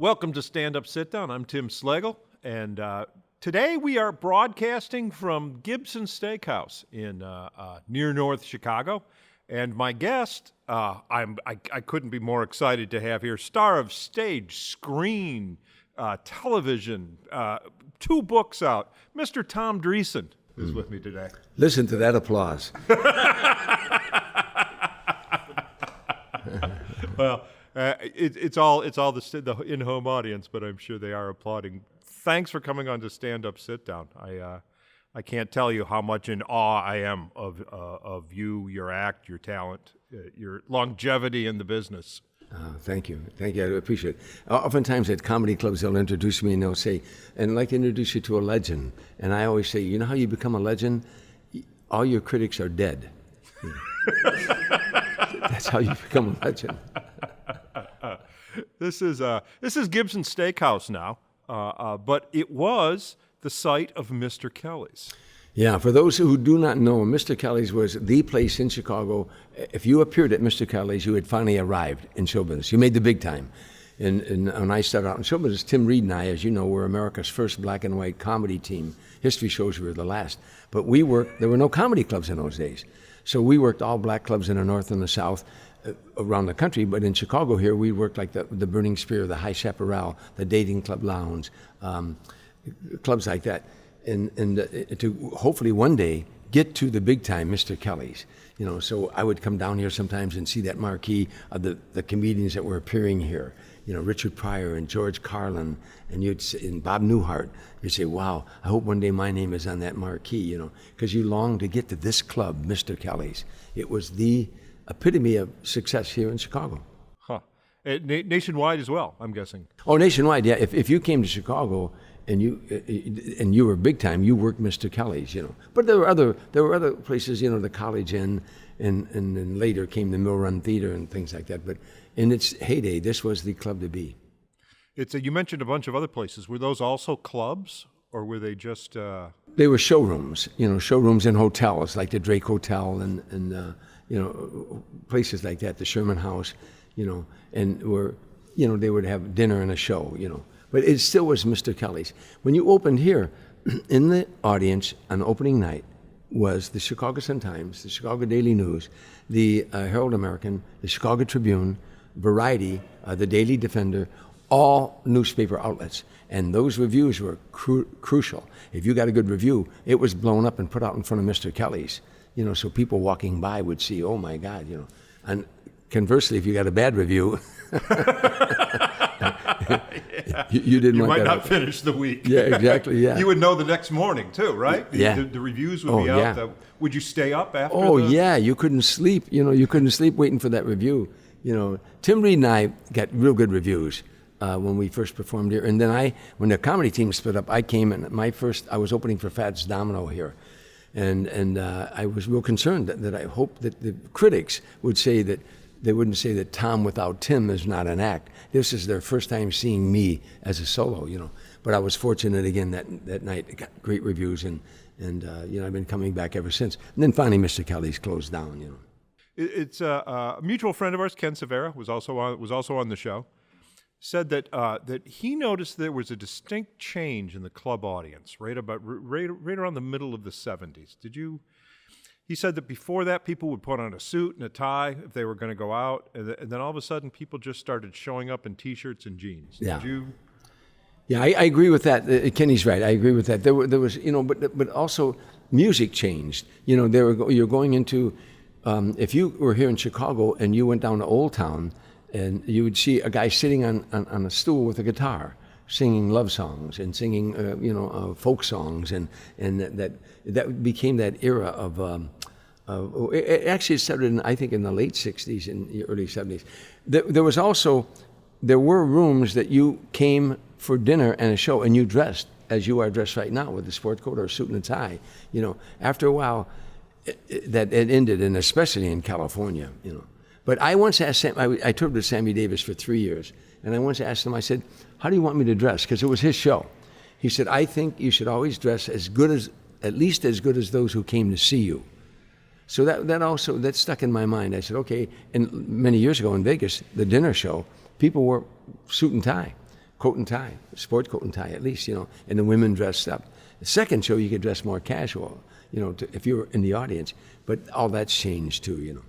Welcome to Stand Up Sit Down. I'm Tim Slagle, and today we are broadcasting from Gibson Steakhouse in near North Chicago. And my guest, I couldn't be more excited to have here, star of stage, screen, television, 2 books out, Mr. Tom Dreesen is with me today. Listen to that applause. Well, it's all the in-home audience, but I'm sure they are applauding. Thanks for coming on to Stand Up Sit Down. I can't tell you how much in awe I am of you, your act, your talent, your longevity in the business. Thank you. I appreciate it. Oftentimes at comedy clubs, they'll introduce me and they'll say, and I'd like to introduce you to a legend. And I always say, you know how you become a legend? All your critics are dead. That's how you become a legend. This is Gibson Steakhouse now, but it was the site of Mr. Kelly's. Yeah, for those who do not know, Mr. Kelly's was the place in Chicago. If you appeared at Mr. Kelly's, you had finally arrived in show business. You made the big time. And when I started out in show business, Tim Reid and I, as you know, were America's first black and white comedy team. History shows we were the last. But there were no comedy clubs in those days. So we worked all black clubs in the North and the South around the country. But in Chicago here, we worked like the Burning Spear, the High Chaparral, the Dating Club Lounge, clubs like that. And to hopefully one day get to the big time Mr. Kelly's. You know, so I would come down here sometimes and see that marquee of the comedians that were appearing here. You know, Richard Pryor and George Carlin and Bob Newhart. You'd say, wow, I hope one day my name is on that marquee, you know, because you long to get to this club, Mr. Kelly's. It was the epitome of success here in Chicago. Huh. Nationwide as well, I'm guessing. Oh, nationwide, yeah. If you came to Chicago and you were big time, you worked Mr. Kelly's, you know. But there were other places, you know, the College Inn, and then later came the Mill Run Theater and things like that. But in its heyday, this was the club to be. You mentioned a bunch of other places. Were those also clubs, or were they just? They were showrooms, you know, showrooms in hotels like the Drake Hotel and you know, places like that, the Sherman House, you know, and they would have dinner and a show, you know. But it still was Mr. Kelly's. When you opened here, in the audience on opening night was the Chicago Sun-Times, the Chicago Daily News, the Herald American, the Chicago Tribune, Variety, the Daily Defender, all newspaper outlets. And those reviews were crucial. If you got a good review, it was blown up and put out in front of Mr. Kelly's. You know, so people walking by would see, oh my God, you know. And conversely, if you got a bad review, you might not finish the week. Yeah, exactly. Yeah, you would know the next morning too, right? Yeah, the reviews would be out. Yeah. Would you stay up after? Oh yeah, you couldn't sleep. You know, you couldn't sleep waiting for that review. You know, Tim Reid and I got real good reviews when we first performed here, and then when the comedy team split up, I came and I was opening for Fats Domino here. And I was real concerned that I hoped that the critics would say that they wouldn't say that Tom without Tim is not an act. This is their first time seeing me as a solo, you know. But I was fortunate again that night. I got great reviews and you know, I've been coming back ever since. And then finally Mr. Kelly's closed down, you know. It's a mutual friend of ours, Ken Severa, was also on the show. Said that he noticed there was a distinct change in the club audience right around the middle of the 70s. He said that before that, people would put on a suit and a tie if they were going to go out, and then all of a sudden, people just started showing up in T-shirts and jeans. Yeah. Did you? Yeah, I agree with that. Kenny's right. I agree with that. There was, you know, but also music changed. You know, you're going into, if you were here in Chicago and you went down to Old Town, and you would see a guy sitting on a stool with a guitar, singing love songs and singing, folk songs, and that became that era of. It actually started, I think, in the late '60s and the early '70s. There were rooms that you came for dinner and a show, and you dressed as you are dressed right now with a sport coat or a suit and a tie. You know, after a while, that it ended, and especially in California, you know. But I once asked I toured with Sammy Davis for 3 years, and I once asked him, I said, how do you want me to dress? Because it was his show. He said, I think you should always dress at least as good as those who came to see you. So that stuck in my mind. I said, okay. And many years ago in Vegas, the dinner show, people wore suit and tie. coat and tie, sport coat and tie at least, and the women dressed up. The second show, you could dress more casual, if you were in the audience. But all that's changed too,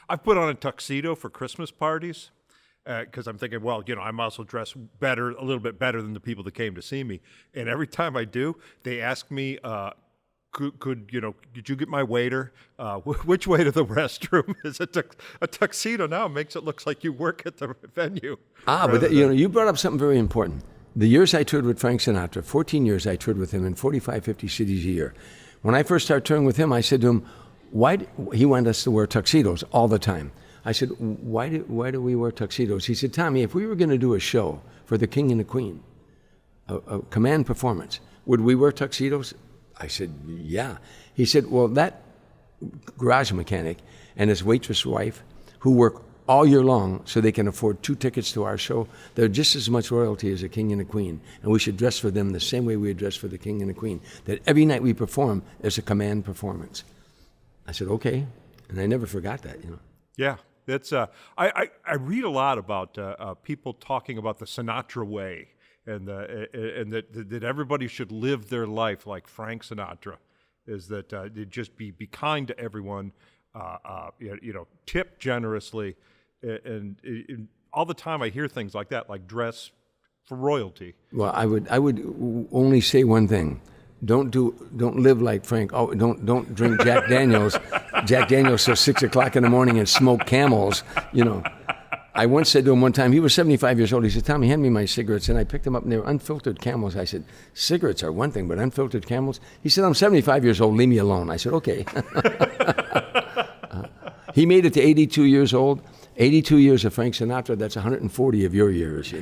I've put on a tuxedo for Christmas parties because I'm thinking, well, I'm also dressed better, a little bit better than the people that came to see me. And every time I do, they ask me, could you get my waiter? Which way to the restroom? Is a tuxedo now makes it look like you work at the venue. But you brought up something very important. The years I toured with Frank Sinatra, 14 years I toured with him in 45, 50 cities a year. When I first started touring with him, I said to him, he wanted us to wear tuxedos all the time. I said, why do we wear tuxedos? He said, Tommy, if we were going to do a show for the King and the Queen, a command performance, would we wear tuxedos? I said, yeah. He said, well, that garage mechanic and his waitress wife, who work all year long so they can afford 2 tickets to our show, they're just as much royalty as the King and the Queen. And we should dress for them the same way we would dress for the King and the Queen. That every night we perform, there's a command performance. I said, okay. And I never forgot that, Yeah. That's I read a lot about people talking about the Sinatra way, and that everybody should live their life like Frank Sinatra. Is that just be kind to everyone, tip generously, and all the time I hear things like that, like dress for royalty. Well, I would only say one thing. Don't live like Frank. Oh, don't drink Jack Daniels. Jack Daniels till 6 o'clock in the morning and smoke Camels. I once said to him one time, he was 75 years old. He said, Tommy, hand me my cigarettes. And I picked them up and they were unfiltered Camels. I said, cigarettes are one thing, but unfiltered Camels? He said, I'm 75 years old. Leave me alone. I said, okay. He made it to 82 years old. 82 years of Frank Sinatra. That's 140 of your years.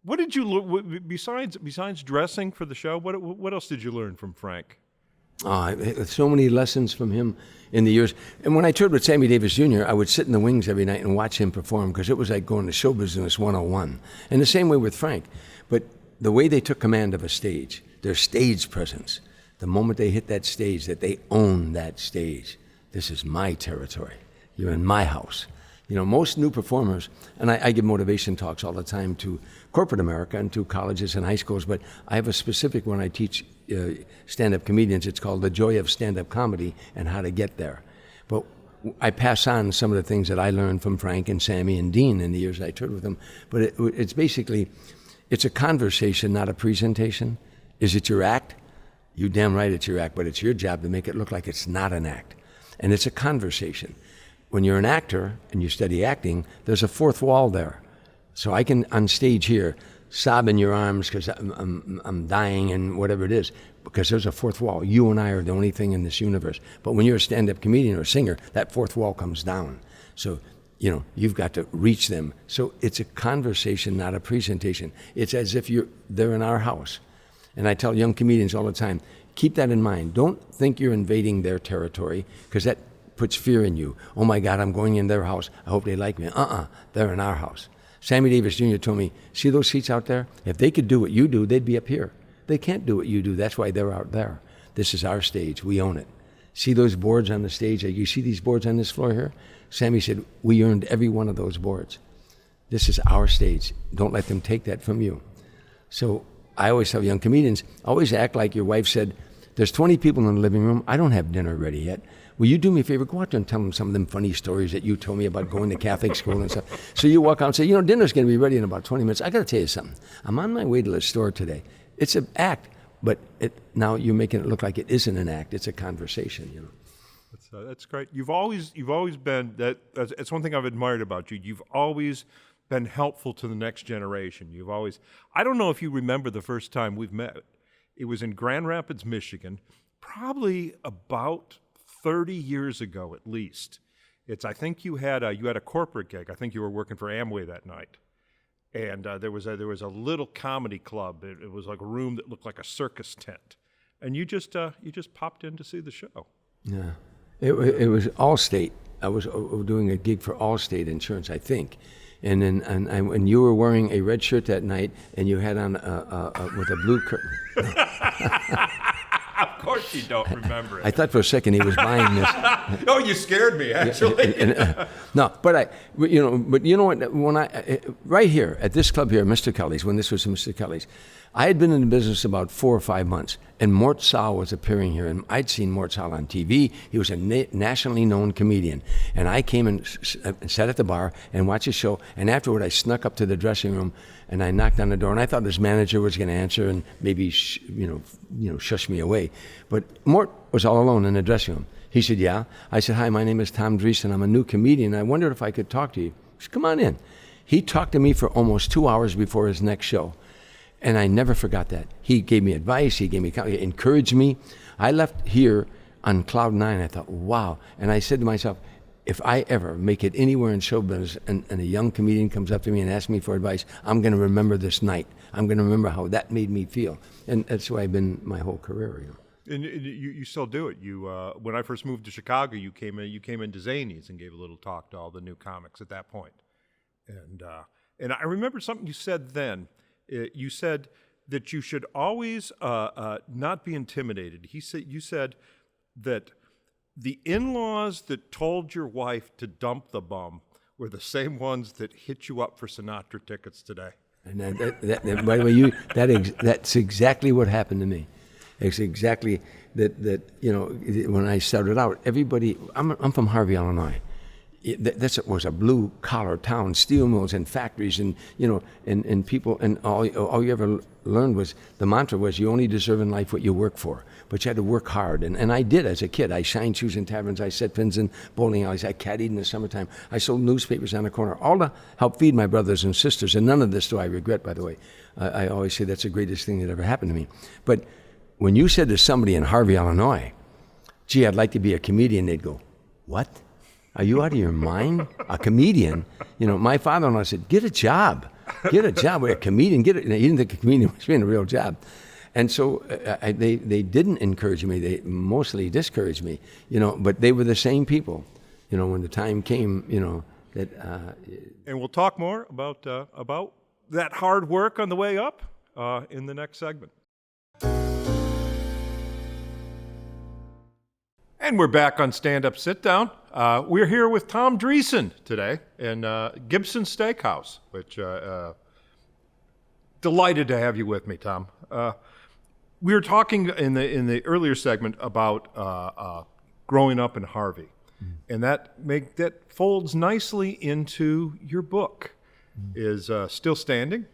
What did you learn besides dressing for the show? What else did you learn from Frank? So many lessons from him in the years. And when I toured with Sammy Davis Jr., I would sit in the wings every night and watch him perform because it was like going to show business 101. And the same way with Frank. But the way they took command of a stage, their stage presence, the moment they hit that stage, that they own that stage. This is my territory. You're in my house. Most new performers, and I give motivation talks all the time to corporate America and to colleges and high schools, but I have a specific one I teach stand-up comedians. It's called The Joy of Stand-Up Comedy and How to Get There. But I pass on some of the things that I learned from Frank and Sammy and Dean in the years I toured with them. But it's basically, it's a conversation, not a presentation. Is it your act? You damn right it's your act, but it's your job to make it look like it's not an act. And it's a conversation. When you're an actor and you study acting, there's a fourth wall there. So I can, on stage here, sob in your arms because I'm dying and whatever it is, because there's a fourth wall. You and I are the only thing in this universe. But when you're a stand-up comedian or a singer, that fourth wall comes down. So, you've got to reach them. So it's a conversation, not a presentation. It's as if they're in our house. And I tell young comedians all the time, keep that in mind. Don't think you're invading their territory, because that puts fear in you. Oh my God, I'm going in their house. I hope they like me. They're in our house. Sammy Davis Jr. told me, see those seats out there? If they could do what you do, they'd be up here. They can't do what you do. That's why they're out there. This is our stage. We own it. See those boards on the stage? You see these boards on this floor here? Sammy said, we earned every one of those boards. This is our stage. Don't let them take that from you. So I always tell young comedians, always act like your wife said, there's 20 people in the living room. I don't have dinner ready yet. Will you do me a favor? Go out there and tell them some of them funny stories that you told me about going to Catholic school and stuff. So you walk out and say, dinner's going to be ready in about 20 minutes. I got to tell you something. I'm on my way to the store today. It's an act, but now you're making it look like it isn't an act. It's a conversation, That's great. You've always been that's one thing I've admired about you. You've always been helpful to the next generation. I don't know if you remember the first time we've met. It was in Grand Rapids, Michigan, probably about 30 years ago at least. I think you had a corporate gig. I think you were working for Amway that night. And there was a little comedy club. It was like a room that looked like a circus tent. And you just popped in to see the show. Yeah. It was Allstate. I was doing a gig for Allstate Insurance, I think. And then and you were wearing a red shirt that night, and you had on with a blue curtain. course you don't remember it. I thought for a second he was buying this. Oh, you scared me, actually. No, but you know what? When right here at this club here, Mr. Kelly's, when this was Mr. Kelly's, I had been in the business about 4 or 5 months, and Mort Sahl was appearing here, and I'd seen Mort Sahl on TV. He was a nationally known comedian, and I came and sat at the bar and watched his show. And afterward, I snuck up to the dressing room and I knocked on the door, and I thought his manager was going to answer and maybe shush me away. But Mort was all alone in the dressing room. He said, "Yeah." I said, "Hi, my name is Tom Dreesen. I'm a new comedian. I wondered if I could talk to you." He said, "Come on in." He talked to me for almost 2 hours before his next show. And I never forgot that. He gave me advice. He encouraged me. I left here on cloud 9. I thought, wow. And I said to myself, if I ever make it anywhere in show business and a young comedian comes up to me and asks me for advice, I'm going to remember this night. I'm going to remember how that made me feel. And that's why I've been my whole career. And you still do it. You when I first moved to Chicago, you came into Zanies and gave a little talk to all the new comics at that point. And I remember something you said then. You said that you should always not be intimidated. You said that the in-laws that told your wife to dump the bum were the same ones that hit you up for Sinatra tickets today. And by the way, that's exactly what happened to me. It's exactly that. When I started out, everybody. I'm from Harvey, Illinois. That was a blue collar town, steel mills and factories, and people, and all you ever learned was the mantra was you only deserve in life what you work for, but you had to work hard, and I did as a kid. I shined shoes in taverns, I set pins in bowling alleys, I caddied in the summertime, I sold newspapers on the corner, all to help feed my brothers and sisters, and none of this do I regret, by the way. I always say that's the greatest thing that ever happened to me. But when you said to somebody in Harvey, Illinois, "Gee, I'd like to be a comedian," they'd go, "What? Are you out of your mind? A comedian?" My father-in-law said, "Get a job. Get a job. We're a comedian. He didn't think a comedian was doing a real job." And so they didn't encourage me. They mostly discouraged me, but they were the same people, when the time came, that. And we'll talk more about that hard work on the way up in the next segment. And we're back on Stand Up, Sit Down. We're here with Tom Dreesen today in Gibson Steakhouse, which delighted to have you with me, Tom. We were talking in the earlier segment about growing up in Harvey, and that folds nicely into your book. Is Still Standing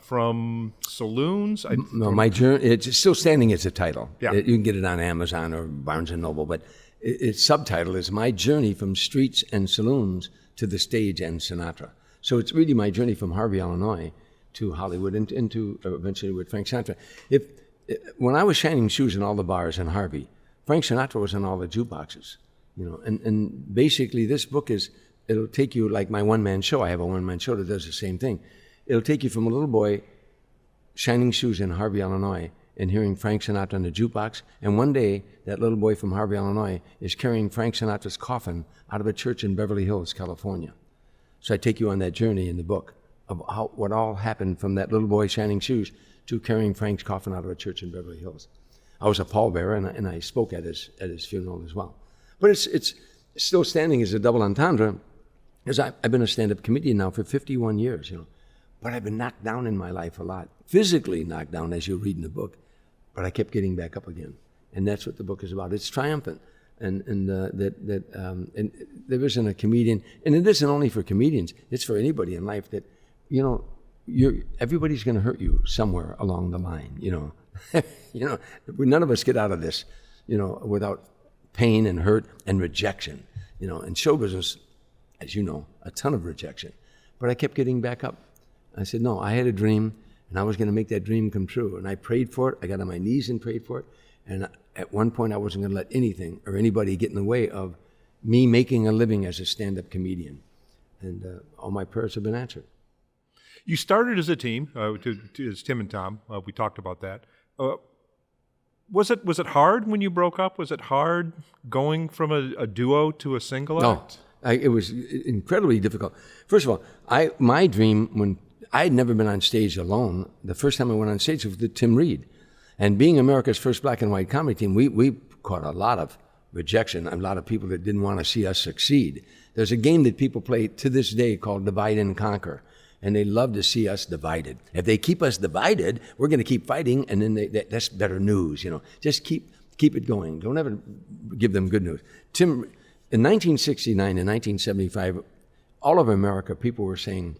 from Saloons. My journey. It's Still Standing is the title. Yeah. You can get it on Amazon or Barnes and Noble, but its subtitle is My Journey from Streets and Saloons to the Stage and Sinatra. So it's really my journey from Harvey, Illinois, to Hollywood and into eventually with Frank Sinatra. When I was shining shoes in all the bars in Harvey, Frank Sinatra was in all the jukeboxes, and basically this book it'll take you like my one-man show. I have a one-man show that does the same thing. It'll take you from a little boy shining shoes in Harvey, Illinois, and hearing Frank Sinatra on the jukebox, and one day that little boy from Harvey, Illinois is carrying Frank Sinatra's coffin out of a church in Beverly Hills, California. So I take you on that journey in the book of what all happened from that little boy shining shoes to carrying Frank's coffin out of a church in Beverly Hills. I was a pallbearer, and I spoke at his funeral as well. But it's Still Standing is a double entendre, because I've been a stand-up comedian now for 51 years, But I've been knocked down in my life a lot, physically knocked down, as you read in the book. But I kept getting back up again, and that's what the book is about. It's triumphant, and there isn't a comedian, and it isn't only for comedians. It's for anybody in life that, everybody's going to hurt you somewhere along the line. None of us get out of this, without pain and hurt and rejection. In show business, as you know, a ton of rejection. But I kept getting back up. I said, no, I had a dream, and I was going to make that dream come true. And I prayed for it. I got on my knees and prayed for it. And at one point, I wasn't going to let anything or anybody get in the way of me making a living as a stand-up comedian. And all my prayers have been answered. You started as a team, as Tim and Tom. We talked about that. Was it hard when you broke up? Was it hard going from a duo to a single act? No, it was incredibly difficult. First of all, my dream when I had never been on stage alone. The first time I went on stage was with Tim Reid, And being America's first black and white comedy team, we caught a lot of rejection, a lot of people that didn't want to see us succeed. There's a game that people play to this day called Divide and Conquer, and they love to see us divided. If they keep us divided, we're going to keep fighting, and then that's better news, you know. Just keep it going. Don't ever give them good news. Tim, in 1969 and 1975, all over America, people were saying,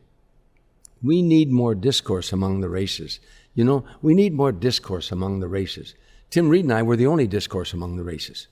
we need more discourse among the races. You know, we need more discourse among the races. Tim Reid and I were the only discourse among the races.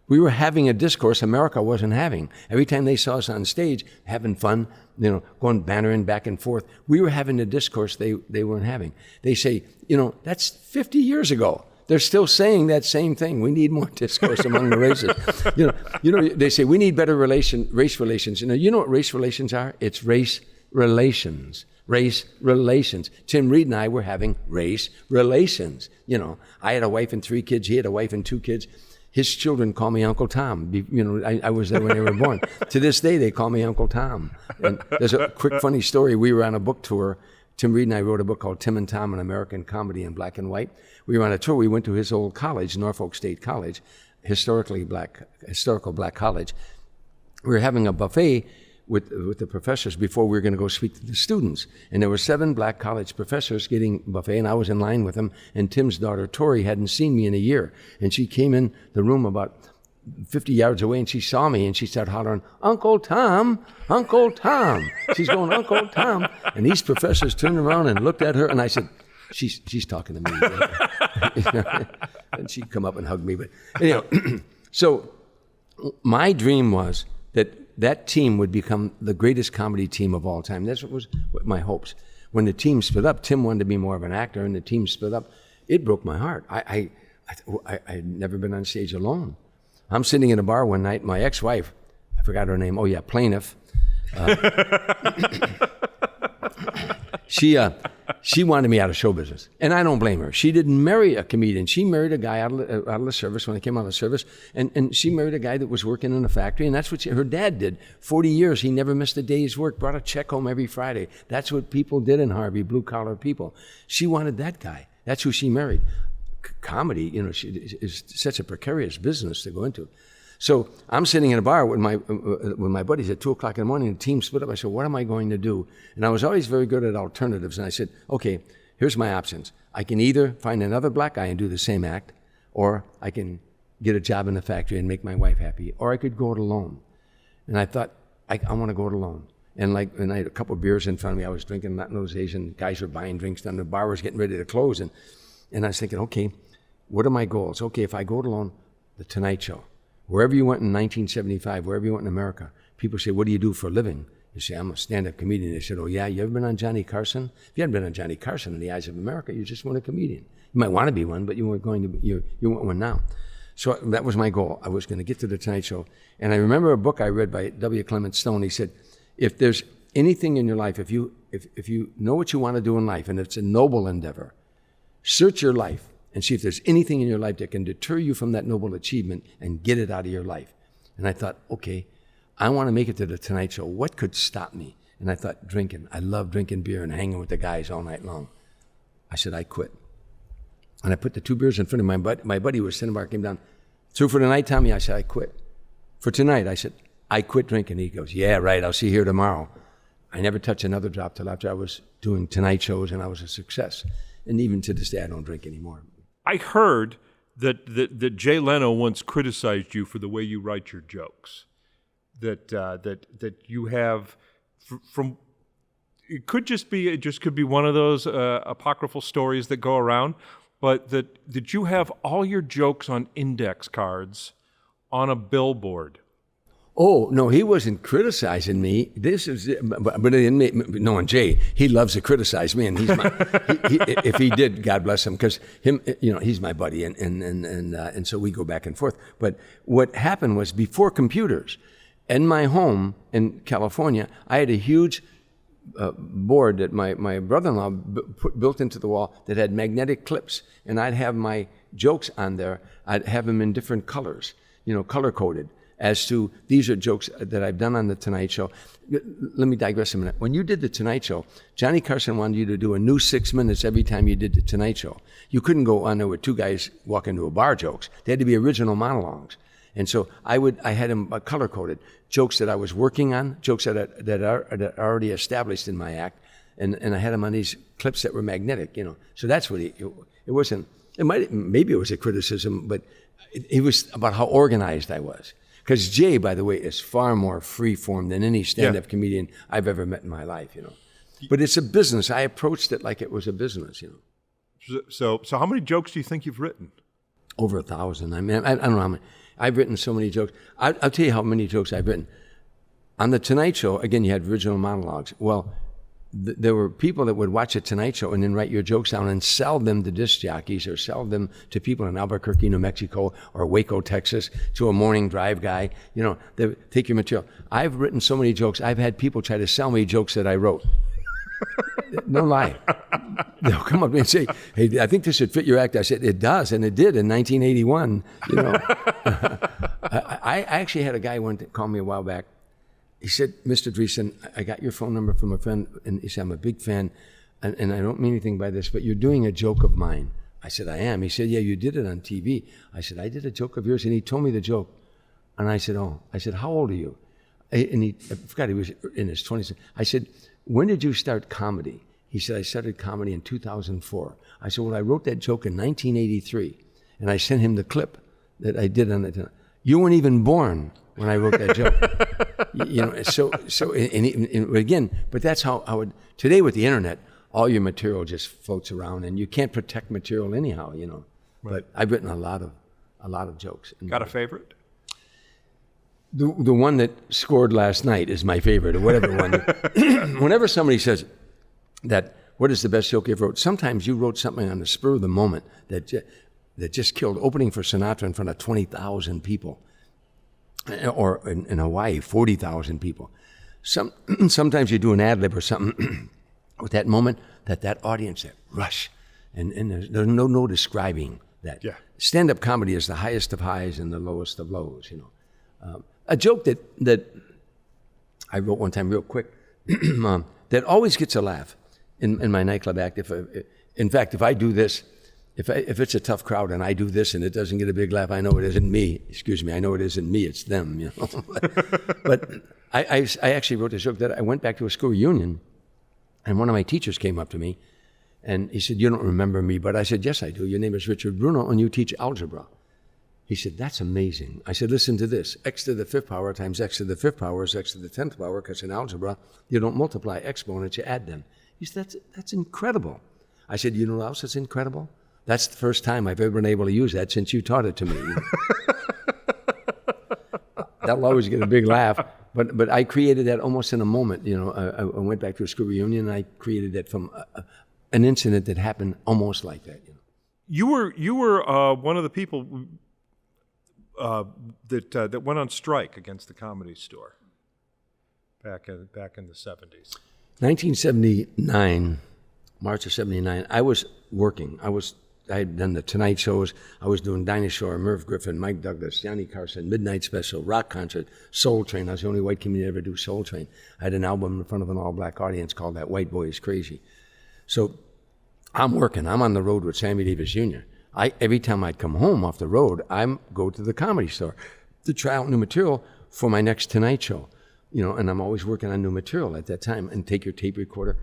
We were having a discourse America wasn't having. Every time they saw us on stage, having fun, you know, going bantering back and forth, we were having a discourse they weren't having. They say, you know, that's 50 years ago. They're still saying that same thing. We need more discourse among the races. You know, they say we need better race relations. You know what race relations are? It's race relations. Race relations. Tim Reid and I were having race relations. You know, I had a wife and 3 kids. He had a wife and 2 kids. His children call me Uncle Tom. You know, I was there when they were born. To this day, they call me Uncle Tom. And there's a quick funny story. We were on a book tour. Tim Reid and I wrote a book called Tim and Tom, An American Comedy in Black and White. We were on a tour. We went to his old college, Norfolk State College, historical black college. We were having a buffet with the professors before we were going to go speak to the students. And there were 7 black college professors getting buffet, and I was in line with them. And Tim's daughter, Tori, hadn't seen me in a year. And she came in the room about 50 yards away, and she saw me, and she started hollering, Uncle Tom, Uncle Tom. She's going, Uncle Tom. And these professors turned around and looked at her, and I said, she's talking to me. And she'd come up and hug me. But anyhow, so my dream was that team would become the greatest comedy team of all time. That's what my hopes. When the team split up, Tim wanted to be more of an actor, and the team split up. It broke my heart. I'd never been on stage alone. I'm sitting in a bar one night. My ex-wife, I forgot her name. Oh yeah, Plaintiff. She wanted me out of show business, and I don't blame her. She didn't marry a comedian. She married a guy out of the service when I came out of the service, and she married a guy that was working in a factory, and that's what her dad did. 40 years, he never missed a day's work, brought a check home every Friday. That's what people did in Harvey, blue-collar people. She wanted that guy. That's who she married. Comedy, you know, is such a precarious business to go into. So I'm sitting in a bar with my buddies at 2 o'clock in the morning, and the team split up. I said, what am I going to do? And I was always very good at alternatives. And I said, okay, here's my options. I can either find another black guy and do the same act, or I can get a job in the factory and make my wife happy, or I could go it alone. And I thought, I want to go it alone. And I had a couple of beers in front of me. I was drinking, not those Asian guys were buying drinks, and the bar was getting ready to close. And I was thinking, okay, what are my goals? Okay, if I go it alone, The Tonight Show. Wherever you went in 1975, wherever you went in America, people say, what do you do for a living? You say, I'm a stand-up comedian. They said, oh yeah, you ever been on Johnny Carson? If you hadn't been on Johnny Carson in the eyes of America, you just weren't a comedian. You might want to be one, but you weren't going to be, you weren't one now. So that was my goal. I was going to get to The Tonight Show. And I remember a book I read by W. Clement Stone. He said, if there's anything in your life, if you know what you want to do in life, and it's a noble endeavor, search your life and see if there's anything in your life that can deter you from that noble achievement and get it out of your life. And I thought, okay, I want to make it to The Tonight Show. What could stop me? And I thought, drinking. I love drinking beer and hanging with the guys all night long. I said, I quit. And I put the 2 beers in front of my buddy. My buddy was sitting there, came down. Through for the night, Tommy? I said, I quit. For tonight, I said, I quit drinking. He goes, yeah, right, I'll see you here tomorrow. I never touched another drop till after I was doing Tonight Shows and I was a success. And even to this day, I don't drink anymore. I heard that Jay Leno once criticized you for the way you write your jokes. That you have from it could be one of those apocryphal stories that go around, but that you have all your jokes on index cards on a billboard. Oh, no, he wasn't criticizing me. This is, but knowing Jay, he loves to criticize me, and he's my, if he did, God bless him, because he's my buddy, and so we go back and forth. But what happened was, before computers, in my home in California, I had a huge board that my brother-in-law built into the wall that had magnetic clips, and I'd have my jokes on there. I'd have them in different colors, color-coded. as to these are jokes that I've done on The Tonight Show. Let me digress a minute. When you did The Tonight Show, Johnny Carson wanted you to do a new 6 minutes every time you did The Tonight Show. You couldn't go on there with two guys walking to a bar jokes. They had to be original monologues. And so I had them color-coded, jokes that I was working on, jokes that are already established in my act, and I had them on these clips that were magnetic, So that's what it wasn't. Maybe it was a criticism, but it was about how organized I was. Because Jay, by the way, is far more free-form than any stand-up comedian I've ever met in my life, But it's a business. I approached it like it was a business, So how many jokes do you think you've written? Over 1,000. I mean, I don't know how many. I've written so many jokes. I'll tell you how many jokes I've written. On The Tonight Show, again, you had original monologues. Well, there were people that would watch The Tonight Show and then write your jokes down and sell them to disc jockeys or sell them to people in Albuquerque, New Mexico, or Waco, Texas, to a morning drive guy. They take your material. I've written so many jokes. I've had people try to sell me jokes that I wrote. No lie. They'll come up and say, "Hey, I think this would fit your act." I said, "It does," and it did in 1981. I actually had a guy call me a while back. He said, "Mr. Dreesen, I got your phone number from a friend," and he said, "I'm a big fan, and I don't mean anything by this, but you're doing a joke of mine." I said, "I am." He said, "Yeah, you did it on TV." I said, "I did a joke of yours," and he told me the joke. And I said, "Oh." I said, "How old are you?" And I forgot he was in his 20s. I said, "When did you start comedy?" He said, "I started comedy in 2004. I said, "Well, I wrote that joke in 1983, and I sent him the clip that I did on it. You weren't even born when I wrote that joke." Again, but that's how today with the internet, all your material just floats around, and you can't protect material anyhow, Right. But I've written a lot of jokes. Got a favorite? The one that scored last night is my favorite, or whatever one. Whenever somebody says that, what is the best joke you ever wrote? Sometimes you wrote something on the spur of the moment that just killed. Opening for Sinatra in front of 20,000 people, or in Hawaii, 40,000 people. Sometimes you do an ad lib or something with that moment, that audience, that rush, and there's no describing that. Yeah. Stand-up comedy is the highest of highs and the lowest of lows. A joke that I wrote one time real quick that always gets a laugh in my nightclub act. In fact, if I do this, if it's a tough crowd and I do this and it doesn't get a big laugh, I know it isn't me. Excuse me, I know it isn't me, it's them. But I actually wrote this joke that I went back to a school reunion, and one of my teachers came up to me and he said, "You don't remember me," but I said, "Yes, I do. Your name is Richard Bruno and you teach algebra." He said, "That's amazing." I said, "Listen to this. X to the 5th power times x to the 5th power is x to the 10th power, because in algebra, you don't multiply exponents, you add them." He said, that's incredible. I said, "You know what else is incredible? That's the first time I've ever been able to use that since you taught it to me." That'll always get a big laugh. But I created that almost in a moment. I went back to a school reunion and I created that from an incident that happened almost like that. You were one of the people that went on strike against the Comedy Store back in the 70s. 1979, March of 79, I was working. I had done the Tonight Shows. I was doing Dinah Shore, Merv Griffin, Mike Douglas, Johnny Carson, Midnight Special, Rock Concert, Soul Train. I was the only white comedian to ever do Soul Train. I had an album in front of an all-black audience called That White Boy Is Crazy. So I'm working. I'm on the road with Sammy Davis Jr. Every time I'd come home off the road, I'd go to the Comedy Store to try out new material for my next Tonight Show. And I'm always working on new material at that time, and take your tape recorder.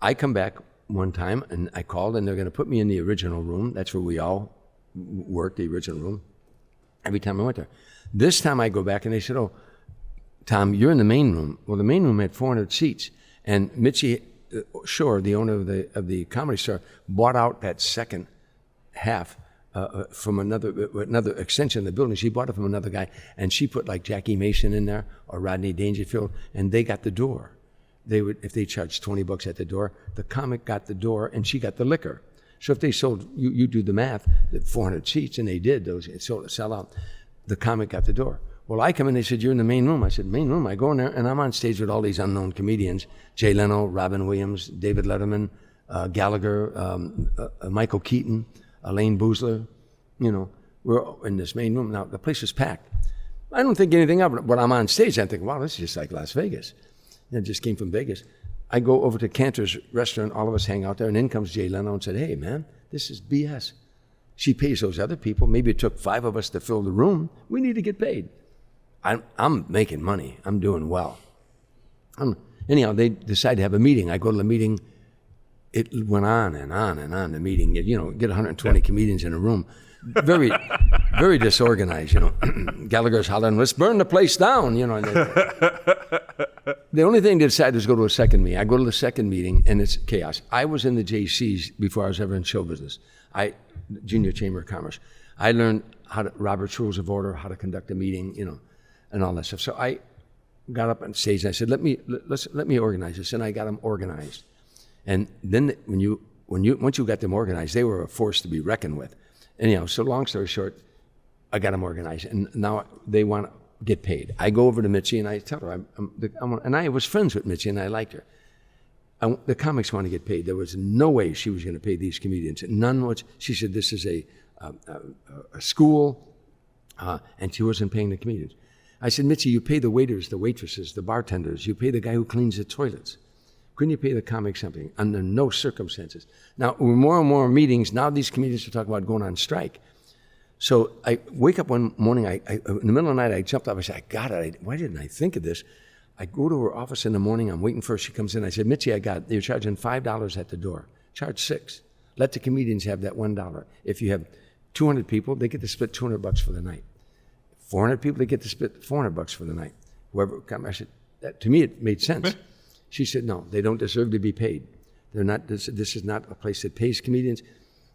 I come back one time and I called, and they're going to put me in the original room. That's where we all worked, the original room, every time I went there. This time I go back and they said, "Oh, Tom, you're in the main room." Well, the main room had 400 seats, and Mitzy Shore, the owner of the Comedy Store, bought out that second half from another extension of the building. She bought it from another guy, and she put like Jackie Mason in there or Rodney Dangerfield, and they got the door. If they charged $20 at the door, the comic got the door and she got the liquor. So if they sold, you do the math, the 400 seats, and they did, those sell out, the comic got the door. Well, I come in, they said, "You're in the main room." I said, "Main room?" I go in there, and I'm on stage with all these unknown comedians: Jay Leno, Robin Williams, David Letterman, Gallagher, Michael Keaton, Elaine Boozler. We're in this main room. Now, the place was packed. I don't think anything of it. When I'm on stage, I think, wow, this is just like Las Vegas. I just came from Vegas. I go over to Cantor's restaurant. All of us hang out there, and in comes Jay Leno and said, hey, man, this is BS. She pays those other people. Maybe it took 5 of us to fill the room. We need to get paid. I'm making money. I'm doing well. Anyhow, they decide to have a meeting. I go to the meeting. It went on and on and on, the meeting. Get 120 comedians in a room. Very, very disorganized, Gallagher's hollering, let's burn the place down, The only thing they decided was go to a second meeting. I go to the second meeting, and it's chaos. I was in the JCs before I was ever in show business. Junior Chamber of Commerce. I learned Robert's Rules of Order, how to conduct a meeting, and all that stuff. So I got up on stage and I said, let me organize this, and I got them organized. And then once you got them organized, they were a force to be reckoned with. Anyhow, so long story short, I got them organized, and now they want to get paid. I go over to Mitzy and I tell her, and I was friends with Mitzy and I liked her. The comics want to get paid. There was no way she was going to pay these comedians. None was. She said this is a school, and she wasn't paying the comedians. I said, Mitzy, you pay the waiters, the waitresses, the bartenders. You pay the guy who cleans the toilets. Couldn't you pay the comics something? Under no circumstances. Now, more and more meetings, now these comedians are talking about going on strike. So I wake up one morning, in the middle of the night, I jumped up, I said, I got it. Why didn't I think of this? I go to her office in the morning, I'm waiting for her, she comes in, I said, Mitzy, I got it. You're charging $5 at the door. Charge $6. Let the comedians have that $1. If you have 200 people, they get to split $200 for the night. 400 people, they get to split $400 for the night. Whoever come, I said, to me it made sense. She said, no, they don't deserve to be paid. They're not. This is not a place that pays comedians.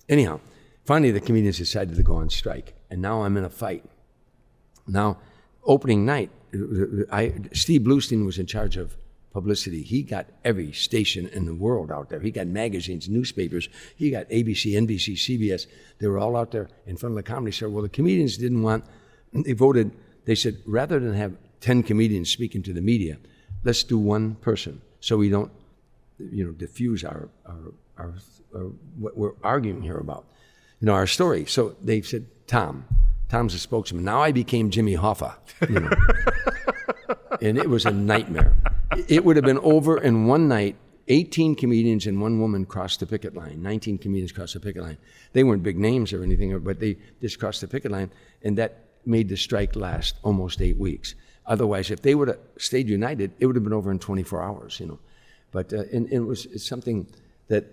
Anyhow, finally the comedians decided to go on strike, and now I'm in a fight. Now, opening night, Steve Bluestein was in charge of publicity. He got every station in the world out there. He got magazines, newspapers. He got ABC, NBC, CBS. They were all out there in front of the Comedy Store. Well, the comedians didn't want. They voted. They said, rather than have 10 comedians speaking to the media, let's do one person so we don't, diffuse our what we're arguing here about, our story. So they said, Tom's a spokesman. Now I became Jimmy Hoffa, and it was a nightmare. It would have been over in one night. 18 comedians and one woman crossed the picket line. 19 comedians crossed the picket line. They weren't big names or anything, but they just crossed the picket line, and that made the strike last almost 8 weeks. Otherwise, if they would have stayed united, it would have been over in 24 hours, But it's something that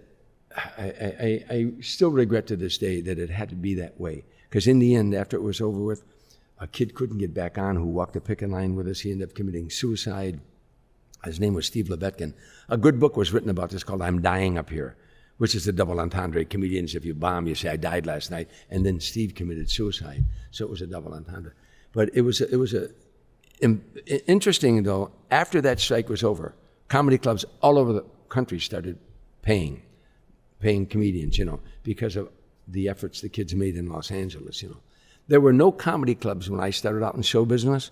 I still regret to this day that it had to be that way. Because in the end, after it was over with, a kid couldn't get back on who walked the picket line with us. He ended up committing suicide. His name was Steve Levetkin. A good book was written about this called I'm Dying Up Here, which is the double entendre. Comedians, if you bomb, you say, I died last night. And then Steve committed suicide. So it was a double entendre. But it was interesting, though, after that strike was over, comedy clubs all over the country started paying comedians, because of the efforts the kids made in Los Angeles, There were no comedy clubs when I started out in show business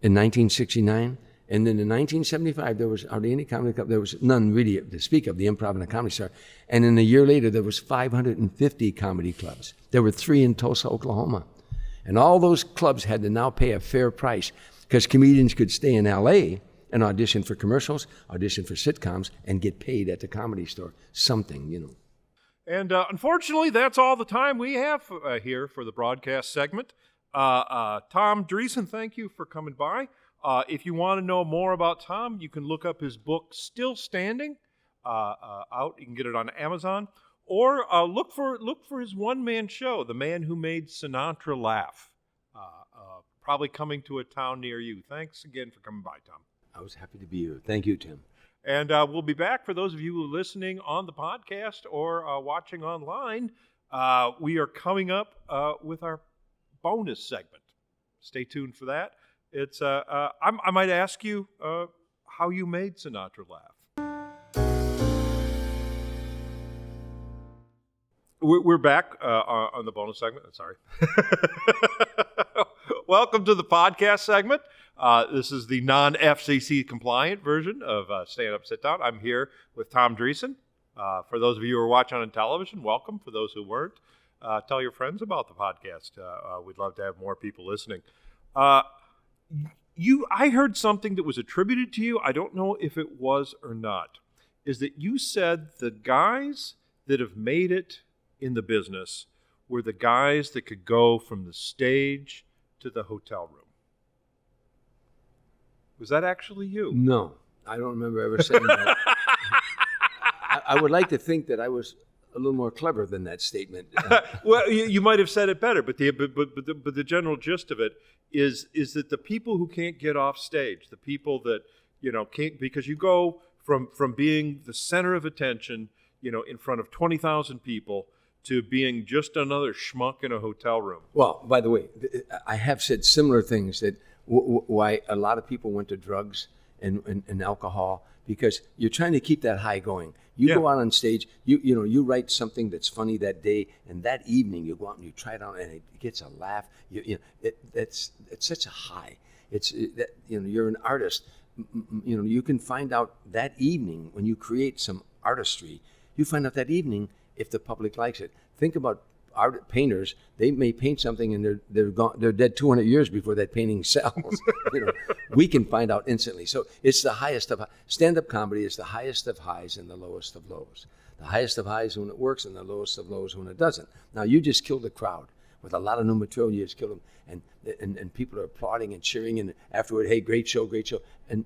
in 1969. And then in 1975, there was hardly any comedy club. There was none really to speak of, the Improv and the Comedy Store. And then a year later, there was 550 comedy clubs. There were 3 in Tulsa, Oklahoma. And all those clubs had to now pay a fair price because comedians could stay in L.A. and audition for commercials, audition for sitcoms, and get paid at the Comedy Store. Something. And unfortunately, that's all the time we have here for the broadcast segment. Tom Dreesen, thank you for coming by. If you want to know more about Tom, you can look up his book, Still Standing, out. You can get it on Amazon. Or look for his one-man show, The Man Who Made Sinatra Laugh, probably coming to a town near you. Thanks again for coming by, Tom. I was happy to be here. Thank you, Tim. And we'll be back for those of you who are listening on the podcast or watching online. We are coming up with our bonus segment. Stay tuned for that. It's I might ask you how you made Sinatra laugh. We're back on the bonus segment. Sorry. Welcome to the podcast segment. This is the non-FCC compliant version of Stand Up, Sit Down. I'm here with Tom Dreesen. For those of you who are watching on television, welcome. For those who weren't, tell your friends about the podcast. We'd love to have more people listening. I heard something that was attributed to you. I don't know if it was or not. Is that you said the guys that have made it in the business were the guys that could go from the stage to the hotel room. Was that actually you? No, I don't remember ever saying that. I would like to think that I was a little more clever than that statement. Well, you might have said it better, but the general gist of it is that the people who can't get off stage, the people that can't, because you go from being the center of attention, in front of 20,000 people, to being just another schmuck in a hotel room. Well, by the way, I have said similar things that why a lot of people went to drugs and alcohol, because you're trying to keep that high going. You go out on stage, you write something that's funny that day, and that evening you go out and you try it out, and it gets a laugh. It's such a high. You're an artist. You can find out that evening when you create some artistry. You find out that evening if the public likes it. Think about painters. They may paint something and they're gone. They're dead 200 years before that painting sells. We can find out instantly. So it's the highest of stand-up comedy is the highest of highs and the lowest of lows. The highest of highs when it works and the lowest of lows when it doesn't. Now you just killed a crowd with a lot of new material. You just killed them, and people are applauding and cheering, and afterward, hey, great show, great show. And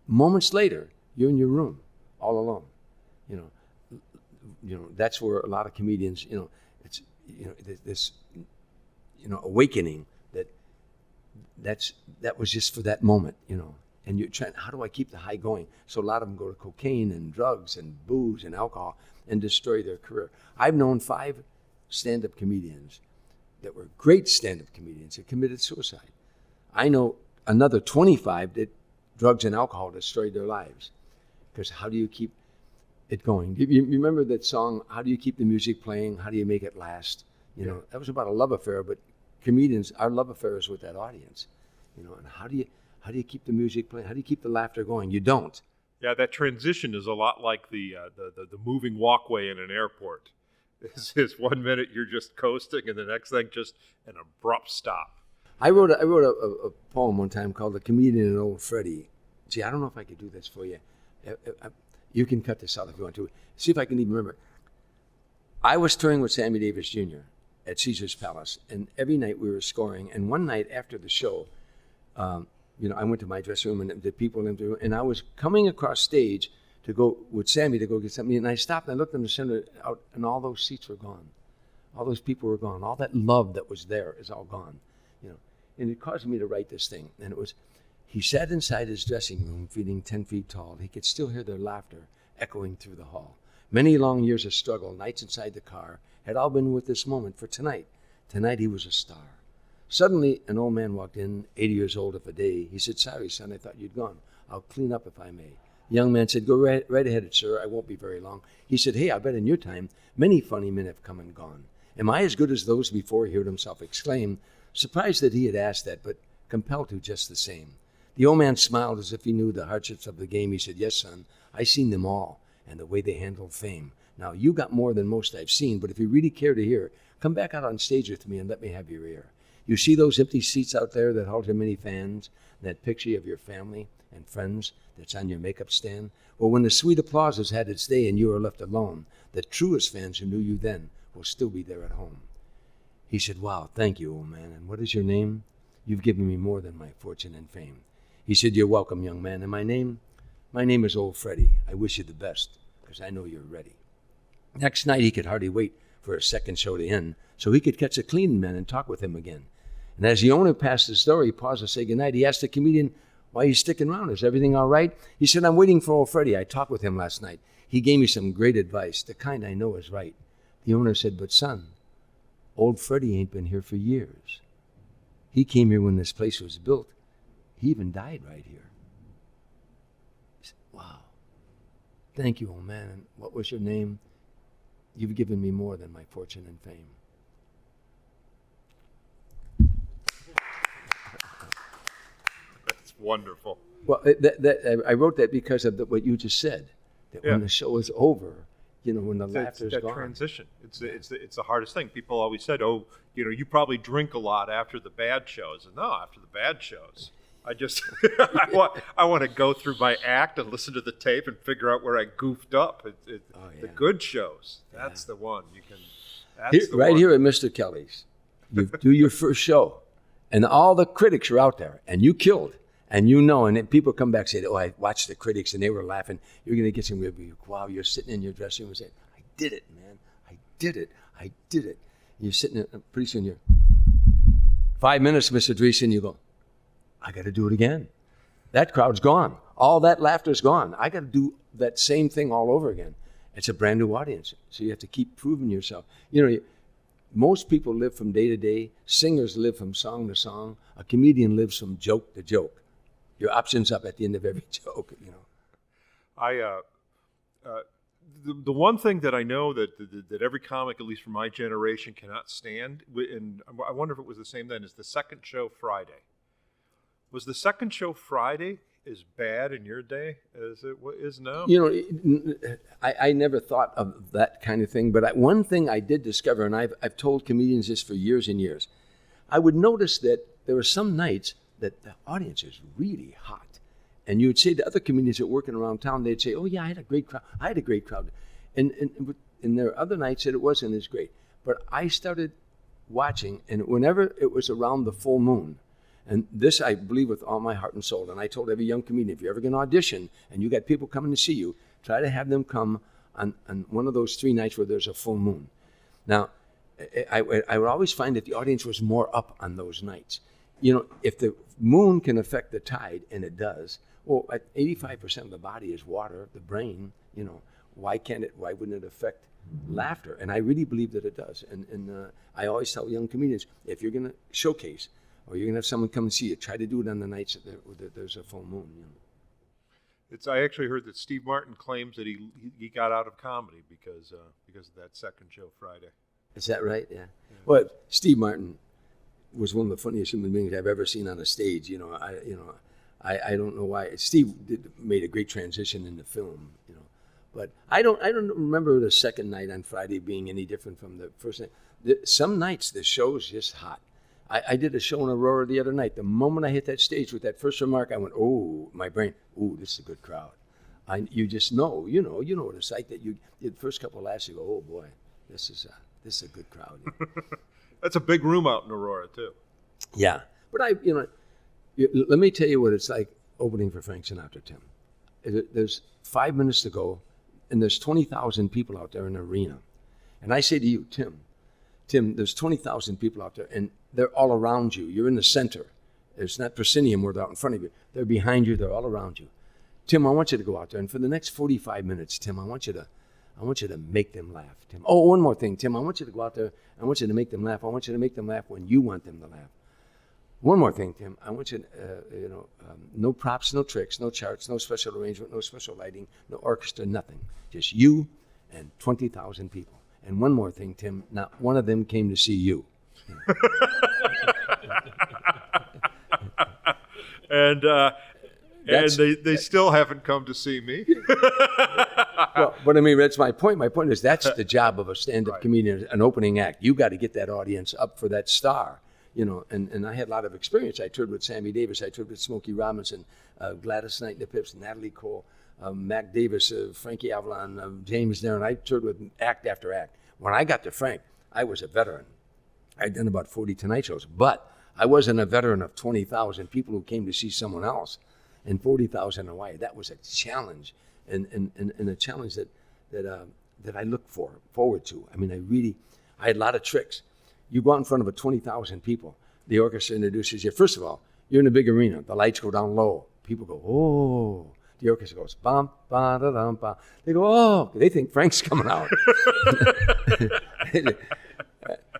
moments later, you're in your room all alone. That's where a lot of comedians, it's this awakening that was just for that moment, and you're trying, how do I keep the high going? So a lot of them go to cocaine and drugs and booze and alcohol and destroy their career. I've known 5 stand-up comedians that were great stand-up comedians that committed suicide. I know another 25 that drugs and alcohol destroyed their lives. Because how do you keep it going? You remember that song, how do you keep the music playing? How do you make it last? That was about a love affair, but comedians, our love affair is with that audience. And how do you keep the music playing? How do you keep the laughter going? You don't. Yeah, that transition is a lot like the moving walkway in an airport. This is 1 minute you're just coasting, and the next thing just an abrupt stop. I wrote a poem one time called "The Comedian and Old Freddie." Gee, I don't know if I could do this for you. You can cut this out if you want to. See if I can even remember. I was touring with Sammy Davis Jr. at Caesar's Palace, and every night we were scoring. And one night after the show, I went to my dressing room, and the people in the room, and I was coming across stage to go with Sammy to go get something, and I stopped and I looked in the center out, and all those seats were gone. All those people were gone. All that love that was there is all gone. And it caused me to write this thing. And it was, he sat inside his dressing room, feeling 10 feet tall. He could still hear their laughter echoing through the hall. Many long years of struggle, nights inside the car, had all been with this moment for tonight. Tonight he was a star. Suddenly, an old man walked in, 80 years old of a day. He said, "Sorry, son, I thought you'd gone. I'll clean up if I may." The young man said, "Go right ahead, sir. I won't be very long." He said, "Hey, I bet in your time, many funny men have come and gone. Am I as good as those before?" He heard himself exclaim, surprised that he had asked that, but compelled to just the same. The old man smiled as if he knew the hardships of the game. He said, "Yes, son, I seen them all, and the way they handled fame. Now, you got more than most I've seen, but if you really care to hear, come back out on stage with me and let me have your ear. You see those empty seats out there that hold so many fans, that picture of your family and friends that's on your makeup stand? Well, when the sweet applause has had its day and you are left alone, the truest fans who knew you then will still be there at home." He said, "Wow, thank you, old man. And what is your name?" "You've given me more than my fortune and fame." He said, "You're welcome, young man. And my name? My name is Old Freddie. I wish you the best, because I know you're ready." Next night, he could hardly wait for a second show to end, so he could catch a cleaning man and talk with him again. And as the owner passed the door, he paused to say goodnight. He asked the comedian, "Why are you sticking around? Is everything all right?" He said, "I'm waiting for Old Freddie. I talked with him last night. He gave me some great advice, the kind I know is right." The owner said, "But son, Old Freddie ain't been here for years. He came here when this place was built. He even died right here." He said, "Wow. Thank you, old man. And what was your name?" "You've given me more than my fortune and fame." That's wonderful. Well, I wrote that because of what you just said. That when the show is over, when the laughter's that gone. Transition. It's the hardest thing. People always said, "Oh, you probably drink a lot after the bad shows." And no, after the bad shows, I just I want to go through my act and listen to the tape and figure out where I goofed up. The good shows. That's the one you can. That's the right one. here at Mr. Kelly's, you do your first show, and all the critics are out there, and you killed, and and then people come back and say, "Oh, I watched the critics, and they were laughing." You're going to get some review. Wow, you're sitting in your dressing room and saying, "I did it, man! I did it! I did it!" You're sitting there, pretty soon you're 5 minutes, Mr. Dreesen. You go, I got to do it again. That crowd's gone. All that laughter's gone. I got to do that same thing all over again. It's a brand new audience. So you have to keep proving yourself. Most people live from day to day. Singers live from song to song. A comedian lives from joke to joke. Your option's up at the end of every joke, The one thing that I know that every comic, at least from my generation, cannot stand, and I wonder if it was the same then, is the second show Friday. Was the second show Friday as bad in your day as it is now? I never thought of that kind of thing, but one thing I did discover, and I've told comedians this for years and years, I would notice that there were some nights that the audience is really hot. And you would say to other comedians that are working around town, they'd say, "Oh yeah, I had a great crowd." And there are other nights that it wasn't as great. But I started watching, and whenever it was around the full moon, and this I believe with all my heart and soul, and I told every young comedian, if you're ever going to audition and you got people coming to see you, try to have them come on one of those 3 nights where there's a full moon. Now, I would always find that the audience was more up on those nights. If the moon can affect the tide, and it does, well, 85% of the body is water, the brain, why wouldn't it affect laughter? And I really believe that it does. And I always tell young comedians, if you're going to showcase or you're going to have someone come and see you, try to do it on the nights that there's a full moon. I actually heard that Steve Martin claims that he got out of comedy because of that second show Friday. Is that right? Yeah. Well, Steve Martin was one of the funniest human beings I've ever seen on a stage. I don't know why. Steve made a great transition in the film, but I don't remember the second night on Friday being any different from the first night. Some nights the show's just hot. I did a show in Aurora the other night. The moment I hit that stage with that first remark, I went, "Oh, my brain, oh, this is a good crowd." You just know, you know what it's like that the first couple of laughs, you go, "Oh boy, this is a good crowd." That's a big room out in Aurora too. Yeah, but let me tell you what it's like opening for Frank Sinatra, Tim. There's 5 minutes to go, and there's 20,000 people out there in the arena. And I say to you, Tim, there's 20,000 people out there, and they're all around you. You're in the center. It's not proscenium where they're out in front of you. They're behind you. They're all around you. Tim, I want you to go out there, and for the next 45 minutes, Tim, I want you to make them laugh, Tim. Oh, one more thing, Tim. I want you to go out there. I want you to make them laugh. I want you to make them laugh when you want them to laugh. One more thing, Tim. I want you to, no props, no tricks, no charts, no special arrangement, no special lighting, no orchestra, nothing. Just you and 20,000 people. And one more thing, Tim. Not one of them came to see you. And they still haven't come to see me. Well, but I mean, that's my point. My point is that's the job of a stand-up comedian, an opening act. You got to get that audience up for that star. And I had a lot of experience. I toured with Sammy Davis. I toured with Smokey Robinson, Gladys Knight and the Pips, Natalie Cole, Mac Davis, Frankie Avalon, James Darren. I toured with act after act. When I got to Frank, I was a veteran. I'd done about 40 Tonight shows, but I wasn't a veteran of 20,000 people who came to see someone else, and 40,000 in Hawaii. That was a challenge, and a challenge that I look forward to. I mean, I had a lot of tricks. You go out in front of a 20,000 people. The orchestra introduces you. First of all, you're in a big arena. The lights go down low. People go, "Oh." The orchestra goes, "Bum, ba, da, dum, ba." They go, "Oh." They think Frank's coming out.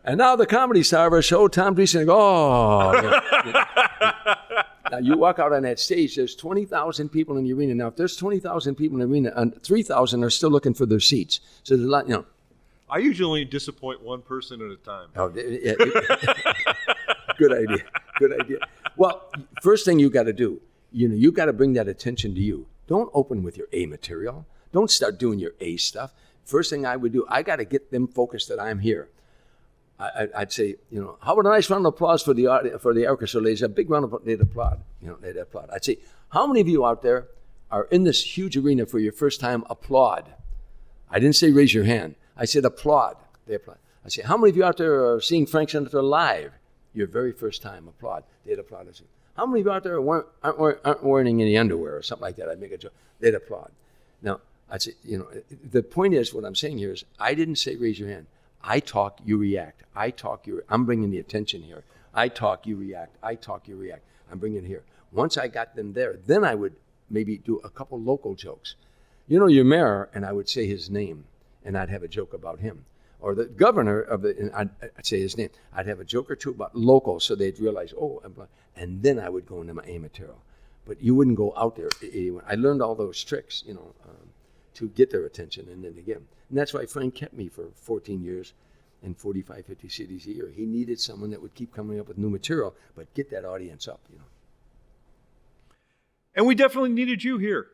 And now the comedy star of our show, Tom Dreesen, go, "Oh." Now you walk out on that stage, there's 20,000 people in the arena. Now if there's 20,000 people in the arena, and 3,000 are still looking for their seats. So there's a lot, I usually only disappoint one person at a time. Oh, yeah. Good idea. Well, first thing you got to do, you got to bring that attention to you. Don't open with your A material. Don't start doing your A stuff. First thing I would do, I got to get them focused that I'm here. I'd say, how about a nice round of applause for the orchestra ladies? A big round of applause. They'd applaud. They'd applaud. I'd say, how many of you out there are in this huge arena for your first time? Applaud. I didn't say raise your hand. I said applaud. They applaud. I say, how many of you out there are seeing Frank Sinatra live? Your very first time. Applaud. They'd applaud. I say, how many of you out there aren't wearing any underwear or something like that? I'd make a joke. They'd applaud. Now, I'd say, the point is, what I'm saying here is, I didn't say raise your hand. I talk, you react. I'm bringing the attention here. I talk, you react. I talk, you react. I'm bringing it here. Once I got them there, then I would maybe do a couple local jokes. Your mayor, and I would say his name, and I'd have a joke about him. Or the governor and I'd say his name. I'd have a joke or two about local, so they'd realize, and then I would go into my A material. But you wouldn't go out there. I learned all those tricks, to get their attention, and then again. And that's why Frank kept me for 14 years and 45, 50 cities a year. He needed someone that would keep coming up with new material, but get that audience up, And we definitely needed you here.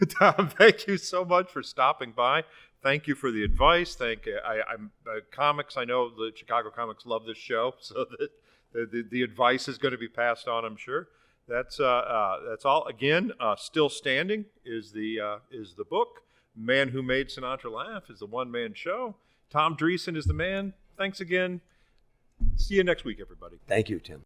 Tom, thank you so much for stopping by. Thank you for the advice. I'm comics. I know the Chicago comics love this show, so that the advice is going to be passed on, I'm sure. That's all. Again, Still Standing is the book. Man Who Made Sinatra Laugh is the one-man show. Tom Dreesen is the man. Thanks again. See you next week, everybody. Thank you, Tim.